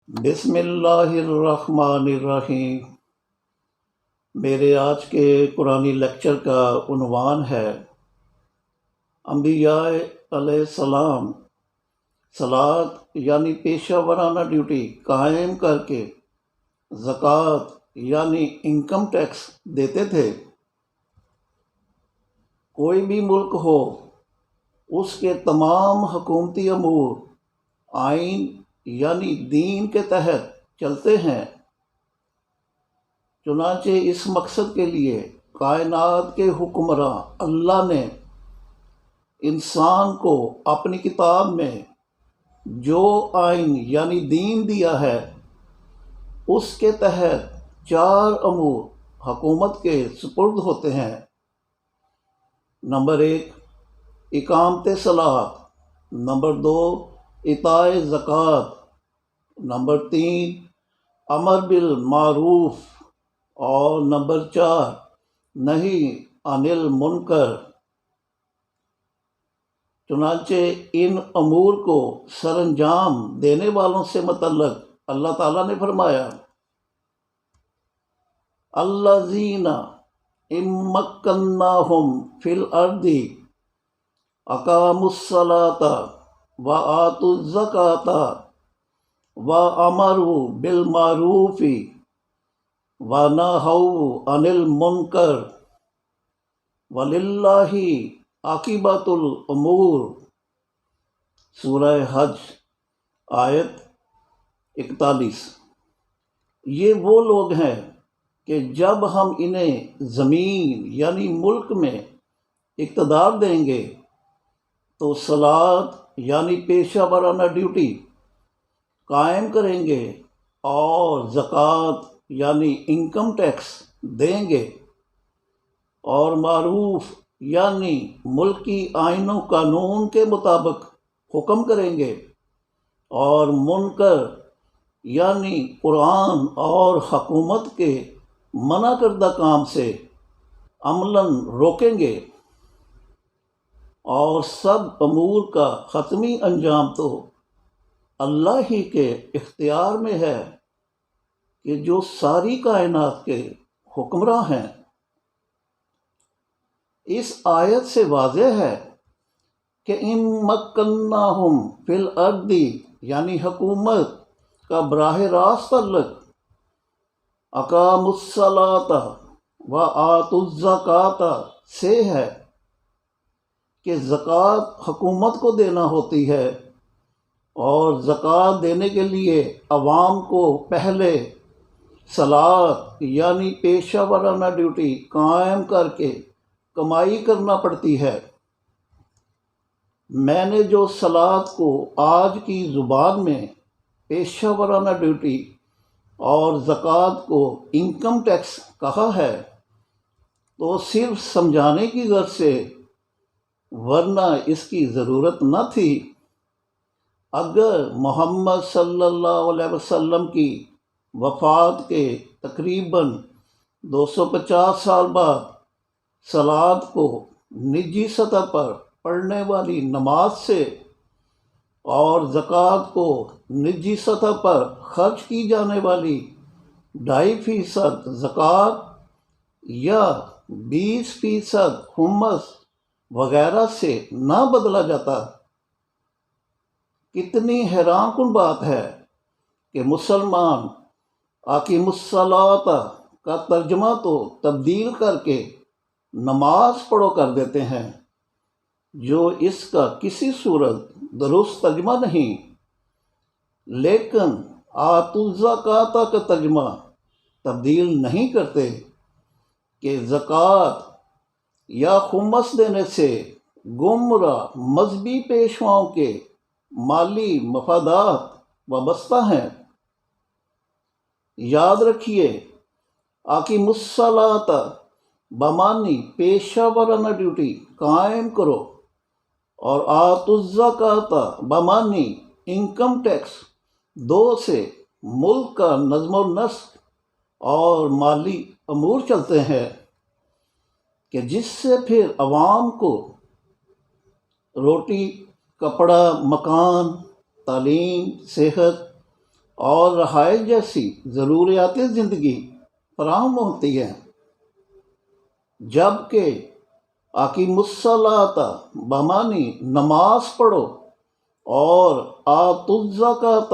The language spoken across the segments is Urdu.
بسم اللہ الرحمن الرحیم۔ میرے آج کے قرآنی لیکچر کا عنوان ہے انبیاء علیہ السلام صلاۃ یعنی پیشہ ورانہ ڈیوٹی قائم کر کے زکوٰۃ یعنی انکم ٹیکس دیتے تھے۔ کوئی بھی ملک ہو، اس کے تمام حکومتی امور آئین یعنی دین کے تحت چلتے ہیں۔ چنانچہ اس مقصد کے لیے کائنات کے حکمراں اللہ نے انسان کو اپنی کتاب میں جو آئین یعنی دین دیا ہے، اس کے تحت 4 امور حکومت کے سپرد ہوتے ہیں۔ نمبر 1 اقامت صلاۃ، نمبر 2 ایتاء زکوٰۃ، نمبر 3 امر بالمعروف اور نمبر 4 نہی عن المنکر۔ چنانچہ ان امور کو سر انجام دینے والوں سے متعلق اللہ تعالیٰ نے فرمایا الذین ان مکناہم فی الارض اقاموا الصلاۃ وآتوا الزکاۃ وامروا بالمعروف وَنَهَوْا عَنِ الْمُنْكَرِ وَلِلَّهِ عَاقِبَةُ الْأُمُورِ۔ سورہ حج آیت 41۔ یہ وہ لوگ ہیں کہ جب ہم انہیں زمین یعنی ملک میں اقتدار دیں گے تو صلاۃ یعنی پیشہ ورانہ ڈیوٹی قائم کریں گے اور زکوٰۃ یعنی انکم ٹیکس دیں گے، اور معروف یعنی ملکی آئین و قانون کے مطابق حکم کریں گے، اور منکر یعنی قرآن اور حکومت کے منع کردہ کام سے عملاً روکیں گے۔ اور سب امور کا حتمی انجام تو اللہ ہی کے اختیار میں ہے کہ جو ساری کائنات کے حکمراں ہیں۔ اس آیت سے واضح ہے کہ ان مکناہم فی الارض یعنی حکومت کا براہ راست تعلق اقاموا الصلاۃ وآتوا الزکاۃ سے ہے کہ زکوٰۃ حکومت کو دینا ہوتی ہے، اور زکوٰۃ دینے کے لیے عوام کو پہلے صلاۃ یعنی پیشہ ورانہ ڈیوٹی قائم کر کے کمائی کرنا پڑتی ہے۔ میں نے جو صلاۃ کو آج کی زبان میں پیشہ ورانہ ڈیوٹی اور زکوٰۃ کو انکم ٹیکس کہا ہے تو صرف سمجھانے کی غرض سے، ورنہ اس کی ضرورت نہ تھی۔ اگر محمد صلی اللہ علیہ وسلم کی وفات کے تقریباً 250 سال بعد صلاۃ کو نجی سطح پر پڑھنے والی نماز سے اور زکوٰۃ کو نجی سطح پر خرچ کی جانے والی 2.5% زکوٰۃ یا 20% خمس وغیرہ سے نہ بدلا جاتا، کتنی حیران کن بات ہے کہ مسلمان اقیموا الصلاۃ کا ترجمہ تو تبدیل کر کے نماز پڑھو کر دیتے ہیں، جو اس کا کسی صورت درست ترجمہ نہیں، لیکن آتوا الزکاۃ کا ترجمہ تبدیل نہیں کرتے کہ زکوٰۃ یا خمس دینے سے گمراہ مذہبی پیشواؤں کے مالی مفادات وابستہ ہیں۔ یاد رکھیے، اقیموا الصلاۃ بمعنی پیشہ ورانہ ڈیوٹی قائم کرو، اور آتوا الزکاۃ بمعنی انکم ٹیکس دو سے ملک کا نظم و نسق اور مالی امور چلتے ہیں، کہ جس سے پھر عوام کو روٹی، کپڑا، مکان، تعلیم، صحت اور رہائش جیسی ضروریات زندگی فراہم ہوتی ہیں، جبکہ اقیم الصلاۃ بمانی نماز پڑھو اور آتوا الزکوٰۃ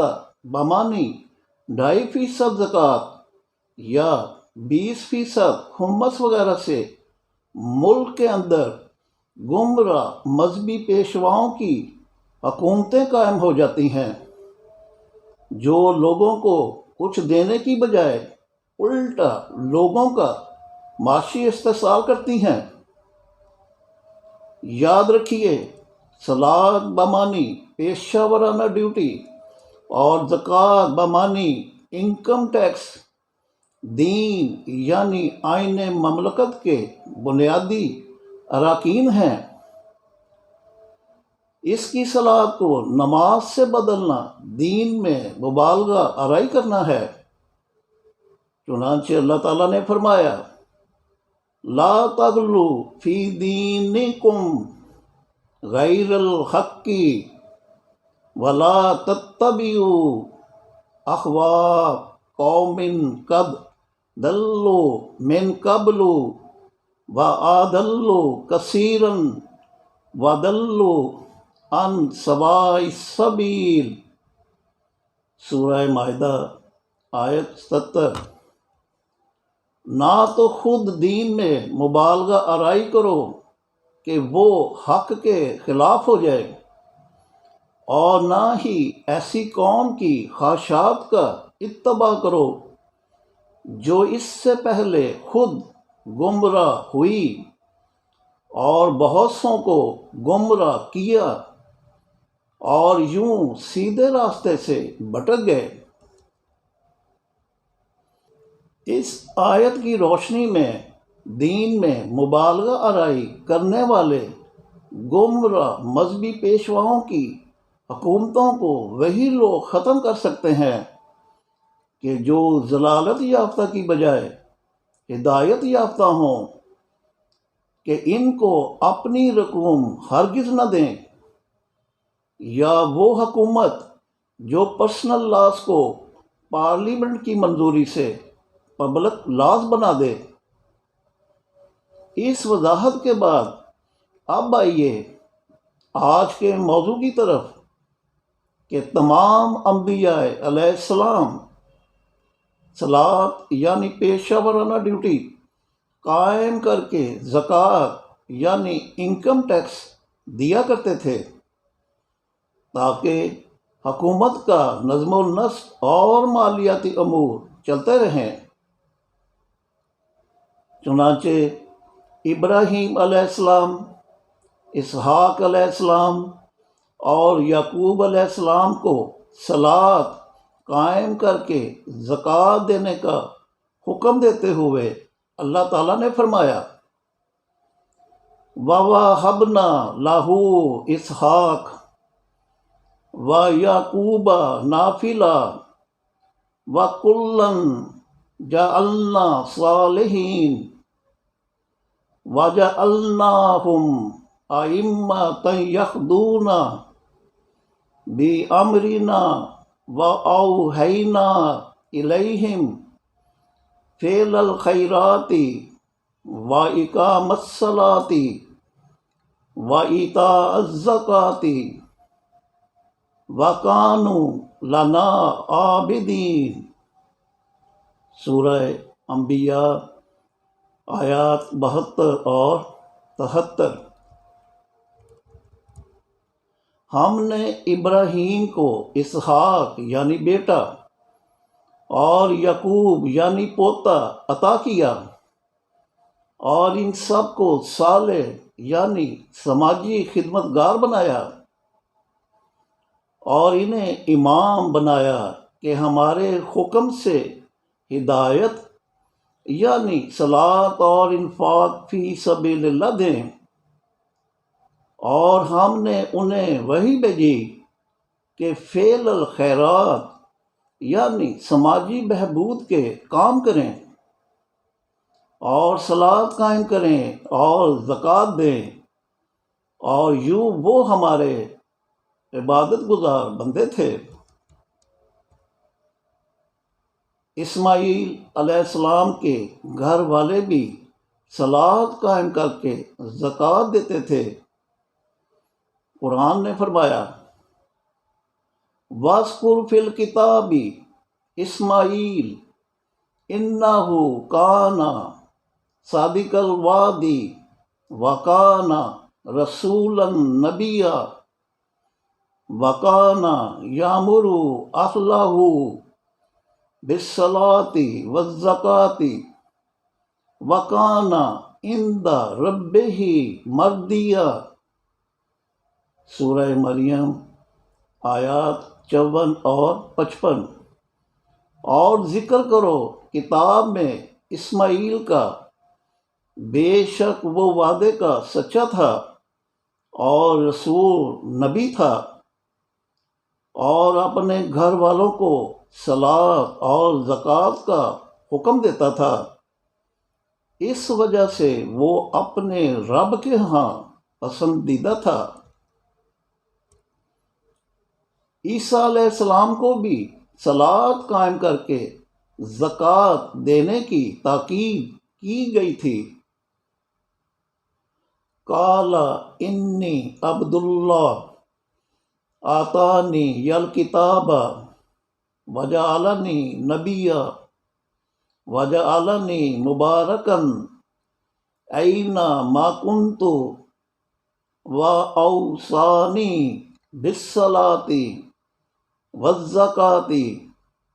بمانی 2.5% زکوٰۃ یا 20% خمس وغیرہ سے ملک کے اندر گمراہ مذہبی پیشواؤں کی حکومتیں قائم ہو جاتی ہیں، جو لوگوں کو کچھ دینے کی بجائے الٹا لوگوں کا معاشی استحصال کرتی ہیں۔ یاد رکھیے، صلاۃ بمانی پیشہ ورانہ ڈیوٹی اور زکوٰۃ بمانی انکم ٹیکس دین یعنی آئین مملکت کے بنیادی اراکین ہیں۔ اس کی صلاۃ کو نماز سے بدلنا دین میں مبالغہ آرائی کرنا ہے۔ چنانچہ اللہ تعالیٰ نے فرمایا، لا تغلو فی دینکم غیر الحق ولا تتبعوا اہواء قوم قد ضلوا من قبل واضلوا کثیرا وضلوا عن سواء السبیل۔ سورہ مائدہ آیت 77۔ نہ تو خود دین میں مبالغہ آرائی کرو کہ وہ حق کے خلاف ہو جائے، اور نہ ہی ایسی قوم کی خواہشات کا اتباع کرو جو اس سے پہلے خود گمراہ ہوئی اور بہت سوں کو گمراہ کیا اور یوں سیدھے راستے سے بھٹک گئے۔ اس آیت کی روشنی میں دین میں مبالغہ آرائی کرنے والے گمراہ مذہبی پیشواؤں کی حکومتوں کو وہی لوگ ختم کر سکتے ہیں کہ جو ضلالت یافتہ کی بجائے ہدایت یافتہ ہوں، کہ ان کو اپنی رقوم ہرگز نہ دیں، یا وہ حکومت جو پرسنل لاز کو پارلیمنٹ کی منظوری سے پبلک لاز بنا دے۔ اس وضاحت کے بعد اب آئیے آج کے موضوع کی طرف کہ تمام انبیاء علیہ السلام صلاۃ یعنی پیشہ ورانہ ڈیوٹی قائم کر کے زکوٰۃ یعنی انکم ٹیکس دیا کرتے تھے، تاکہ حکومت کا نظم و نسق اور مالیاتی امور چلتے رہیں۔ چنانچہ ابراہیم علیہ السلام، اسحاق علیہ السلام اور یعقوب علیہ السلام کو صلاۃ قائم کر کے زکوٰۃ دینے کا حکم دیتے ہوئے اللہ تعالیٰ نے فرمایا، وَوَهَبْنَا لَهُ إِسْحَاقَ وَيَعْقُوبَ نَافِلًا وَكُلًّا جَعَلْنَا صَالِحِينَ وَجَعَلْنَاهُمْ أَئِمَّةً يَهْدُونَ بِأَمْرِنَا وَأَوْحَيْنَا إِلَيْهِمْ فِعْلَ الْخَيْرَاتِ وَإِقَامَ الصَّلَاةِ وَإِيتَاءَ الزَّكَاةِ وَكَانُوا لَنَا عَابِدِينَ۔ سورہ انبیاء آیات 72 اور 73۔ ہم نے ابراہیم کو اسحاق یعنی بیٹا اور یعقوب یعنی پوتا عطا کیا، اور ان سب کو صالح یعنی سماجی خدمتگار بنایا، اور انہیں امام بنایا کہ ہمارے حکم سے ہدایت یعنی صلاۃ اور انفاق فی سبیل اللہ دیں، اور ہم نے انہیں وحی بھیجی کہ فعل الخیرات یعنی سماجی بہبود کے کام کریں، اور صلاۃ قائم کریں اور زکوٰۃ دیں، اور یوں وہ ہمارے عبادت گزار بندے تھے۔ اسماعیل علیہ السلام کے گھر والے بھی صلات قائم کر کے زکوٰۃ دیتے تھے۔ قرآن نے فرمایا وَاذْكُرْ فِي الْكِتَابِ اسماعیل اِنَّهُ كَانَ صَادِقَ الْوَعْدِ وَكَانَ رَسُولًا نَبِيًّا وَكَانَ يَأْمُرُ أَهْلَهُ بِالصَّلَاةِ وَالزَّكَاةِ وَكَانَ عِندَ رَبِّهِ مَرْضِيًّا۔ سورہ مریم آیات 54 اور 55۔ اور ذکر کرو کتاب میں اسماعیل کا، بے شک وہ وعدے کا سچا تھا اور رسول نبی تھا، اور اپنے گھر والوں کو صلاۃ اور زکوٰۃ کا حکم دیتا تھا، اس وجہ سے وہ اپنے رب کے ہاں پسندیدہ تھا۔ عیسیٰ علیہ السلام کو بھی صلاۃ قائم کر کے زکوٰۃ دینے کی تاکید کی گئی تھی۔ قال انی عبد اللہ آتانی الکتاب وجعلنی نبیا وجعلنی مبارکا اینما کنت واوصانی بالصلاۃ والزکاۃ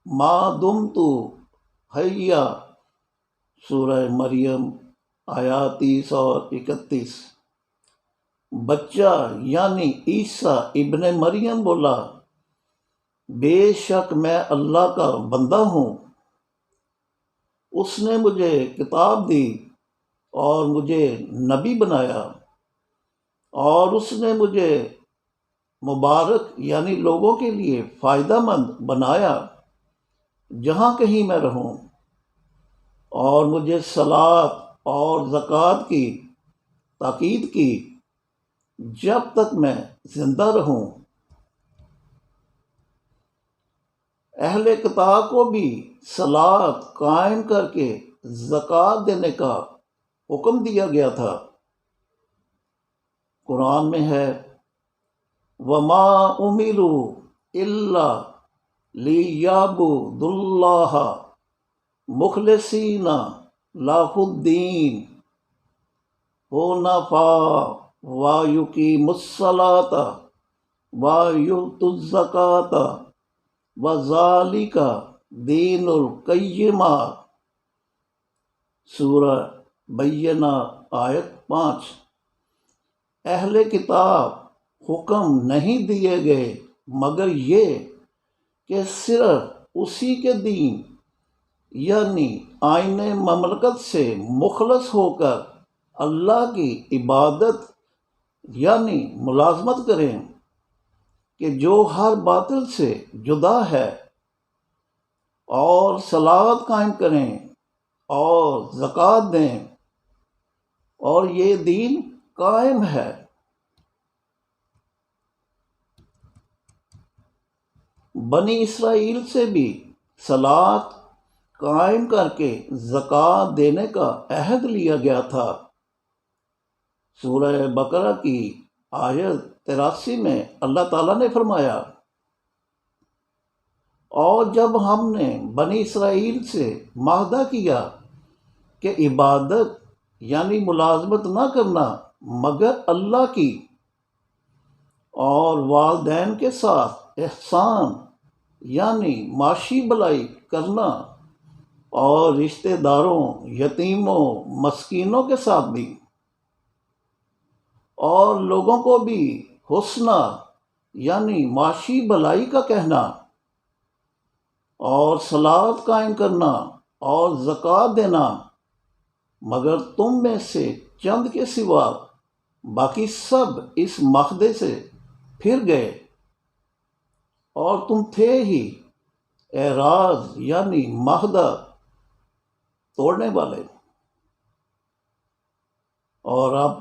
ما دمت حیا۔ سورہ مریم آیات 30 اور 31۔ بچہ یعنی عیسیٰ ابن مریم بولا بے شک میں اللہ کا بندہ ہوں، اس نے مجھے کتاب دی اور مجھے نبی بنایا، اور اس نے مجھے مبارک یعنی لوگوں کے لیے فائدہ مند بنایا جہاں کہیں میں رہوں، اور مجھے صلاۃ اور زکوٰۃ کی تاکید کی جب تک میں زندہ رہوں۔ اہل کتاب کو بھی صلاۃ قائم کر کے زکوٰۃ دینے کا حکم دیا گیا تھا۔ قرآن میں ہے وَمَا أُمِرُوا إِلَّا لِيَعْبُدُوا اللَّهَ مُخْلِصِينَ لَهُ الدِّينَ حُنَفَاءَ وَيُقِيمُوا الصَّلَاةَ وَيُؤْتُوا الزَّكَاةَ وَذَلِكَ دِينُ الْقَيِّمَةِ۔ سورہ بینہ آیت 5۔ اہل کتاب حکم نہیں دیے گئے مگر یہ کہ صرف اسی کے دین یعنی آئین مملکت سے مخلص ہو کر اللہ کی عبادت یعنی ملازمت کریں کہ جو ہر باطل سے جدا ہے، اور صلاۃ قائم کریں اور زکوٰۃ دیں، اور یہ دین قائم ہے۔ بنی اسرائیل سے بھی صلاۃ قائم کر کے زکوٰۃ دینے کا عہد لیا گیا تھا۔ سورہ بقرہ کی آیت 83 میں اللہ تعالیٰ نے فرمایا اور جب ہم نے بنی اسرائیل سے معاہدہ کیا کہ عبادت یعنی ملازمت نہ کرنا مگر اللہ کی، اور والدین کے ساتھ احسان یعنی معاشی بھلائی کرنا، اور رشتہ داروں، یتیموں، مسکینوں کے ساتھ بھی، اور لوگوں کو بھی حسنہ یعنی معاشی بھلائی کا کہنا، اور صلاۃ قائم کرنا اور زکوٰۃ دینا، مگر تم میں سے چند کے سوا باقی سب اس معاہدے سے پھر گئے، اور تم تھے ہی اعراض یعنی معاہدہ توڑنے والے۔ اور اب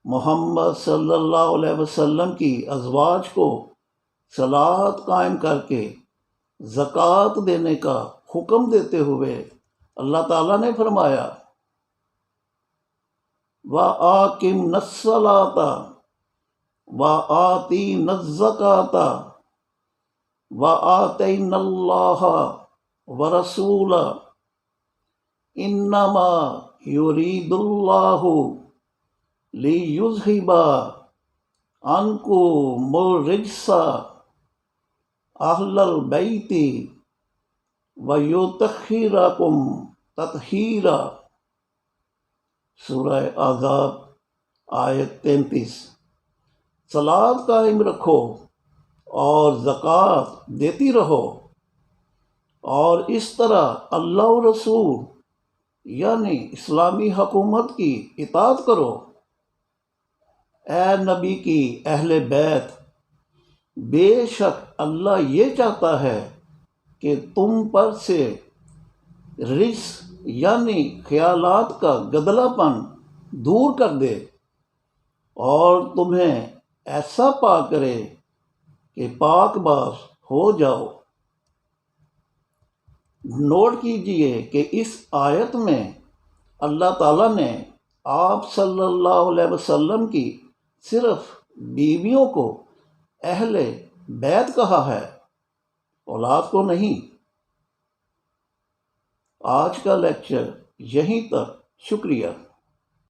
محمد صلی اللہ علیہ وسلم کی ازواج کو صلاۃ قائم کر کے زکوٰۃ دینے کا حکم دیتے ہوئے اللہ تعالیٰ نے فرمایا وَآقِمْنَ الصَّلَاةَ وَآتِينَ الزَّكَاةَ وَآتَيْنَ اللَّهَ وَرَسُولَهُ إِنَّمَا يُرِيدُ اللَّهُ لِيُذْهِبَ عَنْكُمُ الرِّجْسَ أَهْلَ الْبَيْتِ وَيُطَہِّرَکُم تطہیرا۔ سورہ احزاب آیت 33۔ صلاۃ قائم رکھو اور زکوٰۃ دیتی رہو، اور اس طرح اللہ و رسول یعنی اسلامی حکومت کی اطاعت کرو۔ اے نبی کی اہل بیت، بے شک اللہ یہ چاہتا ہے کہ تم پر سے رجس یعنی خیالات کا گدلا پن دور کر دے اور تمہیں ایسا پاک کرے کہ پاک باز ہو جاؤ۔ نوٹ کیجئے کہ اس آیت میں اللہ تعالیٰ نے آپ صلی اللہ علیہ وسلم کی صرف بیویوں کو اہل بیت کہا ہے، اولاد کو نہیں۔ آج کا لیکچر یہیں تک، شکریہ۔